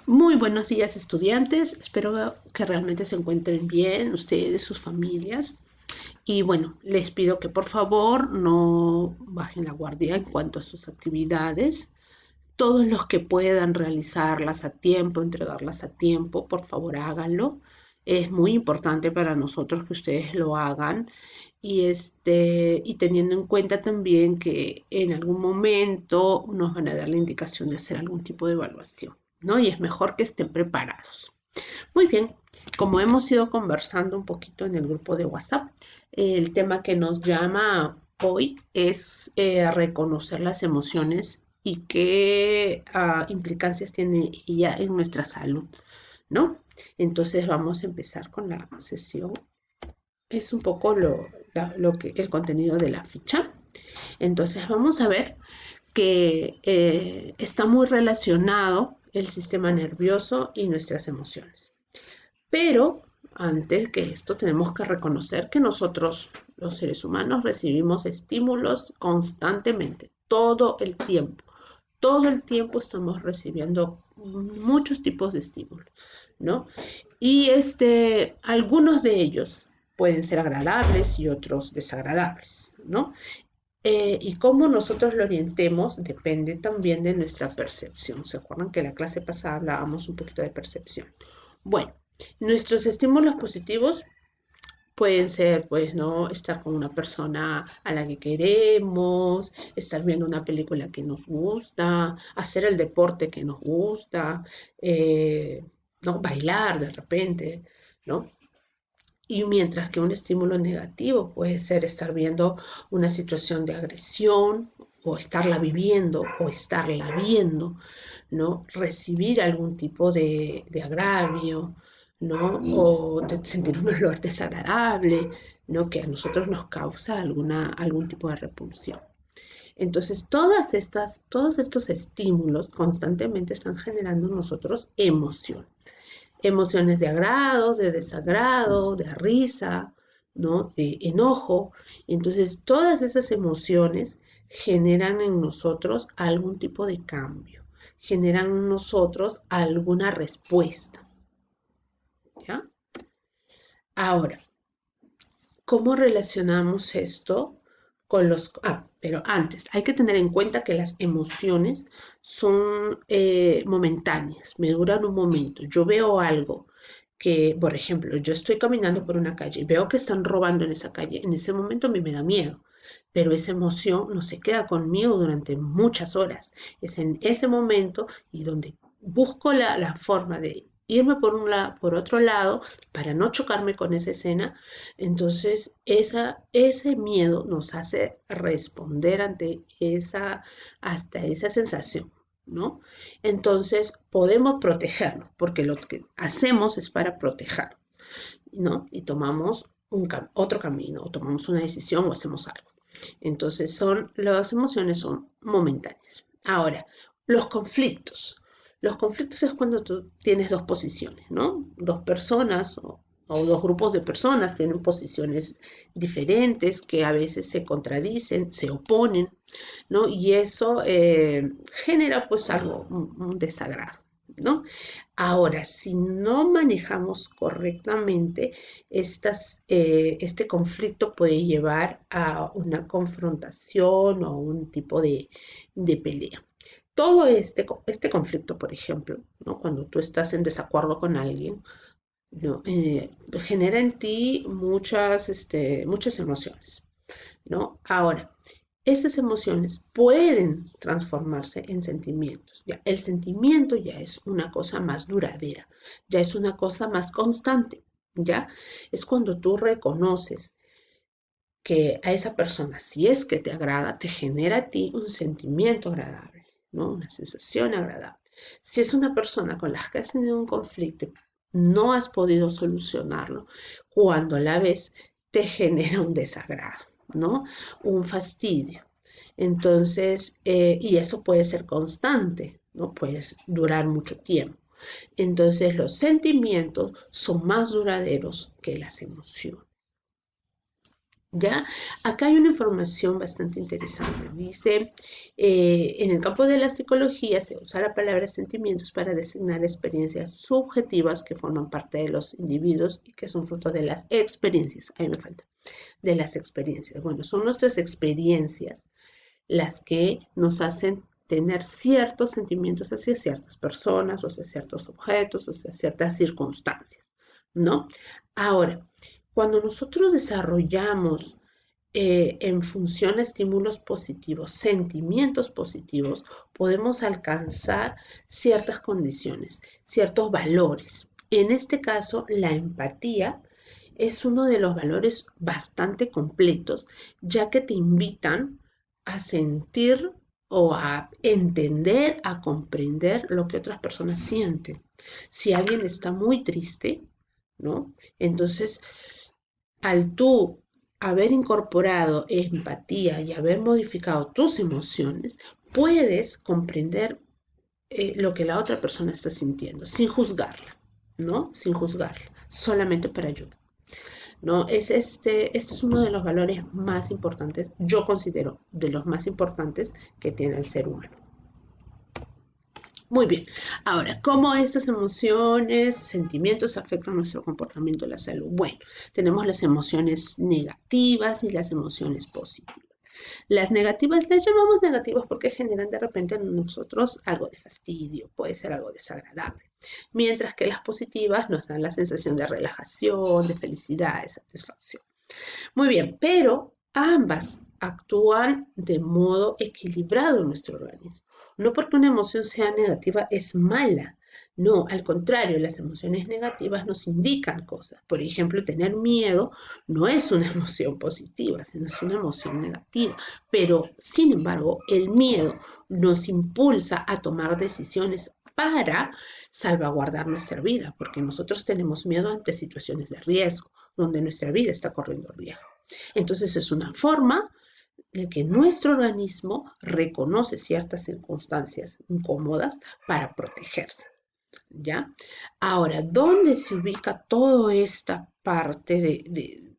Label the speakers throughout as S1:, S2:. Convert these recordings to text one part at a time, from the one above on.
S1: Muy buenos días, estudiantes. Espero que realmente se encuentren bien ustedes, sus familias. Y bueno, les pido que por favor no bajen la guardia en cuanto a sus actividades. Todos los que puedan realizarlas a tiempo, entregarlas a tiempo, por favor háganlo. Es muy importante para nosotros que ustedes lo hagan y teniendo en cuenta también que en algún momento nos van a dar la indicación de hacer algún tipo de evaluación, ¿no? Y es mejor que estén preparados. Muy bien, como hemos ido conversando un poquito en el grupo de WhatsApp, el tema que nos llama hoy es reconocer las emociones y qué implicancias tiene ella en nuestra salud, ¿no? Entonces vamos a empezar con la sesión. Es un poco el contenido de la ficha. Entonces vamos a ver que está muy relacionado el sistema nervioso y nuestras emociones. Pero antes que esto tenemos que reconocer que nosotros, los seres humanos, recibimos estímulos constantemente, todo el tiempo. Todo el tiempo estamos recibiendo muchos tipos de estímulos, ¿no? Y algunos de ellos pueden ser agradables y otros desagradables, ¿no? Y cómo nosotros lo orientemos depende también de nuestra percepción. ¿Se acuerdan que la clase pasada hablábamos un poquito de percepción? Bueno, nuestros estímulos positivos pueden ser, pues, ¿no? Estar con una persona a la que queremos, estar viendo una película que nos gusta, hacer el deporte que nos gusta, eh, ¿no? Bailar de repente, ¿no? Y mientras que un estímulo negativo puede ser estar viendo una situación de agresión o estarla viviendo o estarla viendo, ¿no? Recibir algún tipo de agravio, ¿no? O de sentir un olor desagradable, ¿no? Que a nosotros nos causa algún tipo de repulsión. Entonces, todos estos estímulos constantemente están generando en nosotros emoción. Emociones de agrado, de desagrado, de risa, ¿no? De enojo. Entonces, todas esas emociones generan en nosotros algún tipo de cambio, generan en nosotros alguna respuesta, ¿ya? Ahora, ¿cómo relacionamos esto con los... pero antes, hay que tener en cuenta que las emociones son momentáneas, me duran un momento. Yo veo algo que, por ejemplo, yo estoy caminando por una calle y veo que están robando en esa calle, en ese momento a mí me da miedo, pero esa emoción no se queda conmigo durante muchas horas. Es en ese momento y donde busco la forma de irme por otro lado para no chocarme con esa escena. Entonces, ese miedo nos hace responder ante hasta esa sensación, ¿no? Entonces, podemos protegernos, porque lo que hacemos es para proteger, ¿no? Y tomamos otro camino, o tomamos una decisión o hacemos algo. Entonces, las emociones son momentáneas. Ahora, los conflictos. Los conflictos es cuando tú tienes dos posiciones, ¿no? Dos personas o dos grupos de personas tienen posiciones diferentes que a veces se contradicen, se oponen, ¿no? Y eso genera pues algo, un desagrado, ¿no? Ahora, si no manejamos correctamente, este conflicto puede llevar a una confrontación o un tipo de pelea. Todo este conflicto, por ejemplo, ¿no? Cuando tú estás en desacuerdo con alguien, ¿no? Genera en ti muchas emociones, ¿no? Ahora, esas emociones pueden transformarse en sentimientos. Ya, el sentimiento ya es una cosa más duradera, ya es una cosa más constante, ¿ya? Es cuando tú reconoces que a esa persona, si es que te agrada, te genera a ti un sentimiento agradable, ¿no? Una sensación agradable. Si es una persona con la que has tenido un conflicto, no has podido solucionarlo, cuando a la vez te genera un desagrado, ¿no? Un fastidio. Entonces, y eso puede ser constante, ¿no? Puede durar mucho tiempo. Entonces, los sentimientos son más duraderos que las emociones. ¿Ya? Acá hay una información bastante interesante. Dice, en el campo de la psicología se usa la palabra sentimientos para designar experiencias subjetivas que forman parte de los individuos y que son fruto de las experiencias. Ahí me falta. De las experiencias. Bueno, son nuestras experiencias las que nos hacen tener ciertos sentimientos hacia ciertas personas, o hacia ciertos objetos, o hacia ciertas circunstancias, ¿no? Ahora, cuando nosotros desarrollamos en función a estímulos positivos, sentimientos positivos, podemos alcanzar ciertas condiciones, ciertos valores. En este caso, la empatía es uno de los valores bastante completos, ya que te invitan a sentir o a entender, a comprender lo que otras personas sienten. Si alguien está muy triste, ¿no? Entonces, al tú haber incorporado empatía y haber modificado tus emociones, puedes comprender lo que la otra persona está sintiendo, sin juzgarla, ¿no? Sin juzgarla, solamente para ayudar. ¿No? Este es uno de los valores más importantes, yo considero de los más importantes que tiene el ser humano. Muy bien. Ahora, ¿cómo estas emociones, sentimientos afectan nuestro comportamiento y la salud? Bueno, tenemos las emociones negativas y las emociones positivas. Las negativas las llamamos negativas porque generan de repente en nosotros algo de fastidio, puede ser algo desagradable. Mientras que las positivas nos dan la sensación de relajación, de felicidad, de satisfacción. Muy bien, pero ambas actúan de modo equilibrado en nuestro organismo. No porque una emoción sea negativa es mala. No, al contrario, las emociones negativas nos indican cosas. Por ejemplo, tener miedo no es una emoción positiva, sino es una emoción negativa. Pero, sin embargo, el miedo nos impulsa a tomar decisiones para salvaguardar nuestra vida, porque nosotros tenemos miedo ante situaciones de riesgo, donde nuestra vida está corriendo riesgo. Entonces es una forma de que nuestro organismo reconoce ciertas circunstancias incómodas para protegerse, ¿ya? Ahora, ¿dónde se ubica toda esta parte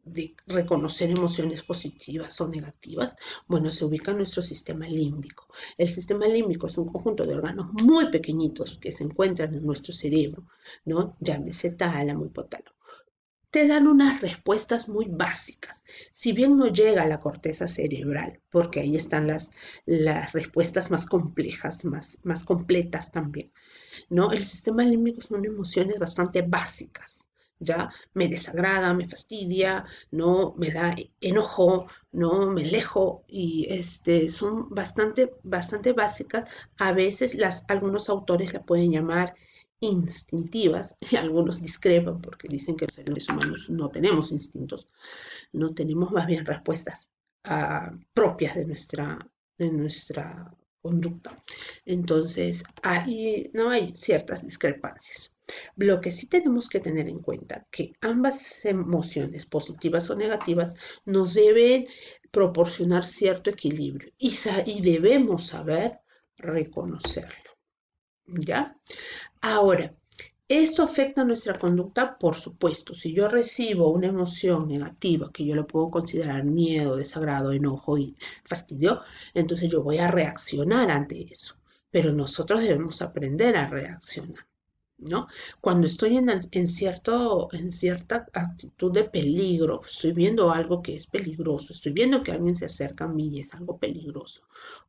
S1: de reconocer emociones positivas o negativas? Bueno, se ubica en nuestro sistema límbico. El sistema límbico es un conjunto de órganos muy pequeñitos que se encuentran en nuestro cerebro, ¿no? Llámese tálamo, hipotálamo, te dan unas respuestas muy básicas. Si bien no llega a la corteza cerebral, porque ahí están las respuestas más complejas, más completas también, ¿no? El sistema límbico son emociones bastante básicas. Ya me desagrada, me fastidia, no me da enojo, no me alejo y son bastante básicas. A veces algunos autores la pueden llamar instintivas y algunos discrepan porque dicen que los seres humanos no tenemos instintos, no tenemos más bien respuestas propias de nuestra conducta. Entonces, ahí no hay ciertas discrepancias. Lo que sí tenemos que tener en cuenta que ambas emociones, positivas o negativas, nos deben proporcionar cierto equilibrio y debemos saber reconocerlo. ¿Ya? Ahora, ¿esto afecta nuestra conducta? Por supuesto. Si yo recibo una emoción negativa, que yo lo puedo considerar miedo, desagrado, enojo y fastidio, entonces yo voy a reaccionar ante eso. Pero nosotros debemos aprender a reaccionar, ¿no? Cuando estoy en cierta actitud de peligro, estoy viendo algo que es peligroso, estoy viendo que alguien se acerca a mí y es algo peligroso,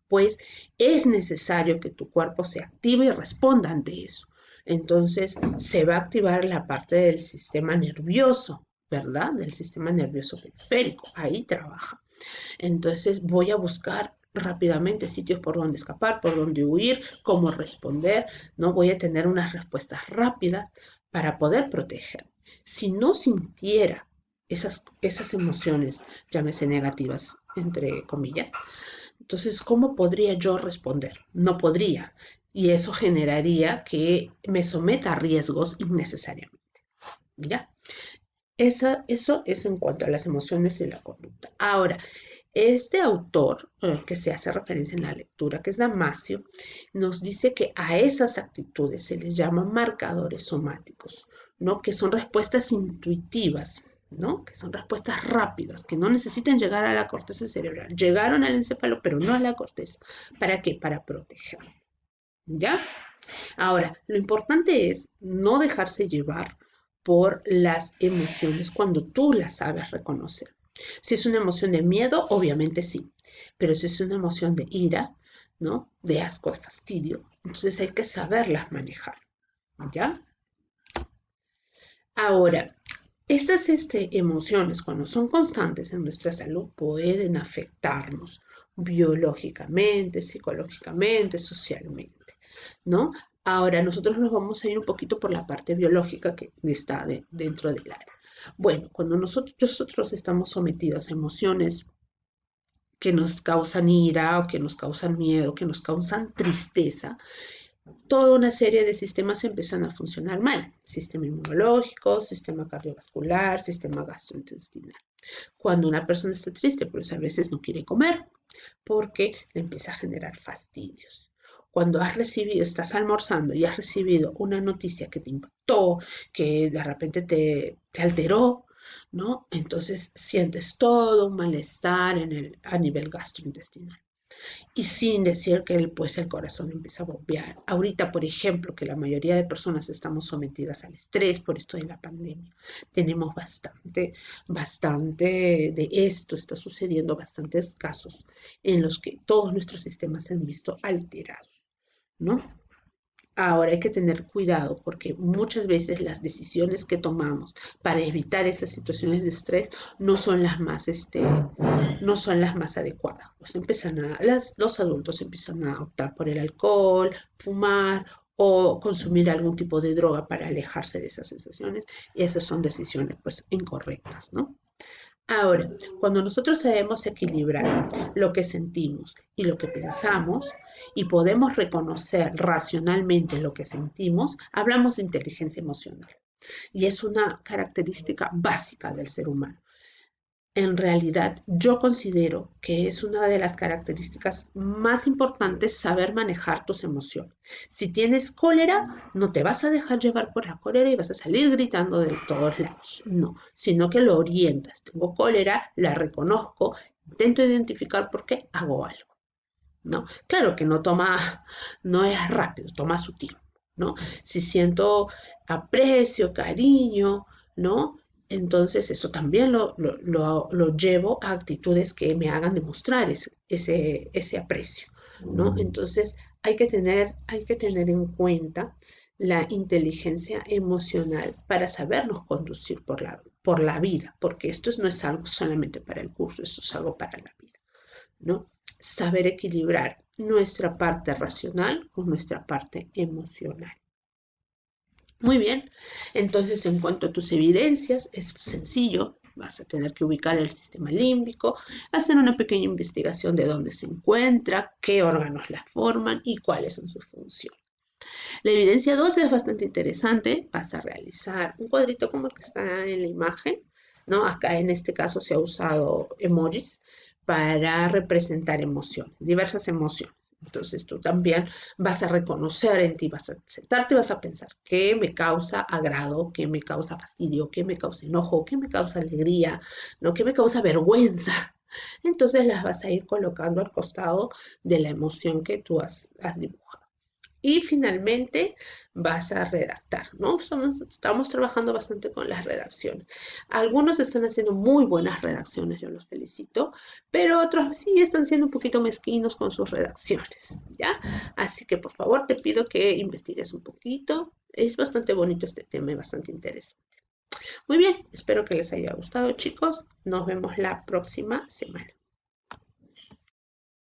S1: pues es necesario que tu cuerpo se active y responda ante eso. Entonces se va a activar la parte del sistema nervioso, ¿verdad? Del sistema nervioso periférico. Ahí trabaja. Entonces voy a buscar rápidamente sitios por donde escapar, por donde huir, cómo responder, ¿no? Voy a tener unas respuestas rápidas para poder proteger. Si no sintiera esas emociones, llámese negativas, entre comillas, entonces, ¿cómo podría yo responder? No podría. Y eso generaría que me someta a riesgos innecesariamente. ¿Ya? Eso es en cuanto a las emociones y la conducta. Ahora, este autor, que se hace referencia en la lectura, que es Damasio, nos dice que a esas actitudes se les llama marcadores somáticos, ¿no? Que son respuestas intuitivas, ¿no? Que son respuestas rápidas, que no necesitan llegar a la corteza cerebral. Llegaron al encéfalo, pero no a la corteza. ¿Para qué? Para proteger. ¿Ya? Ahora, lo importante es no dejarse llevar por las emociones cuando tú las sabes reconocer. Si es una emoción de miedo, obviamente sí, pero si es una emoción de ira, ¿no? De asco, de fastidio, entonces hay que saberlas manejar, ¿ya? Ahora, estas emociones, cuando son constantes en nuestra salud, pueden afectarnos biológicamente, psicológicamente, socialmente, ¿no? Ahora, nosotros nos vamos a ir un poquito por la parte biológica que está dentro del área. Bueno, cuando nosotros estamos sometidos a emociones que nos causan ira o que nos causan miedo, que nos causan tristeza, toda una serie de sistemas empiezan a funcionar mal. Sistema inmunológico, sistema cardiovascular, sistema gastrointestinal. Cuando una persona está triste, pues a veces no quiere comer porque le empieza a generar fastidios. Cuando estás almorzando y has recibido una noticia que te impactó, que de repente te alteró, ¿no? Entonces sientes todo un malestar a nivel gastrointestinal. Y sin decir que pues el corazón empieza a bombear. Ahorita, por ejemplo, que la mayoría de personas estamos sometidas al estrés por esto de la pandemia, tenemos bastante de esto, está sucediendo bastantes casos en los que todos nuestros sistemas se han visto alterados, ¿no? Ahora hay que tener cuidado porque muchas veces las decisiones que tomamos para evitar esas situaciones de estrés no son las más, no son las más adecuadas. Pues los adultos empiezan a optar por el alcohol, fumar o consumir algún tipo de droga para alejarse de esas sensaciones y esas son decisiones pues incorrectas, ¿no? Ahora, cuando nosotros sabemos equilibrar lo que sentimos y lo que pensamos y podemos reconocer racionalmente lo que sentimos, hablamos de inteligencia emocional. Y es una característica básica del ser humano. En realidad, yo considero que es una de las características más importantes saber manejar tus emociones. Si tienes cólera, no te vas a dejar llevar por la cólera y vas a salir gritando de todos lados. No, sino que lo orientas. Tengo cólera, la reconozco, intento identificar por qué hago algo. ¿No? Claro que no es rápido, toma su tiempo, ¿no? Si siento aprecio, cariño, ¿no? Entonces eso también lo llevo a actitudes que me hagan demostrar ese aprecio, ¿no? Entonces hay que tener en cuenta la inteligencia emocional para sabernos conducir por la vida, porque no es algo solamente para el curso, esto es algo para la vida, ¿no? Saber equilibrar nuestra parte racional con nuestra parte emocional. Muy bien, entonces en cuanto a tus evidencias, es sencillo, vas a tener que ubicar el sistema límbico, hacer una pequeña investigación de dónde se encuentra, qué órganos la forman y cuáles son sus funciones. La evidencia 2 es bastante interesante, vas a realizar un cuadrito como el que está en la imagen, ¿no? Acá en este caso se ha usado emojis para representar emociones, diversas emociones. Entonces tú también vas a reconocer en ti, vas a sentarte y vas a pensar qué me causa agrado, qué me causa fastidio, qué me causa enojo, qué me causa alegría, ¿no? Qué me causa vergüenza. Entonces las vas a ir colocando al costado de la emoción que tú has dibujado. Y finalmente vas a redactar, ¿no? Estamos trabajando bastante con las redacciones. Algunos están haciendo muy buenas redacciones, yo los felicito, pero otros sí están siendo un poquito mezquinos con sus redacciones, ¿ya? Así que por favor te pido que investigues un poquito. Es bastante bonito este tema y bastante interesante. Muy bien, espero que les haya gustado, chicos. Nos vemos la próxima semana.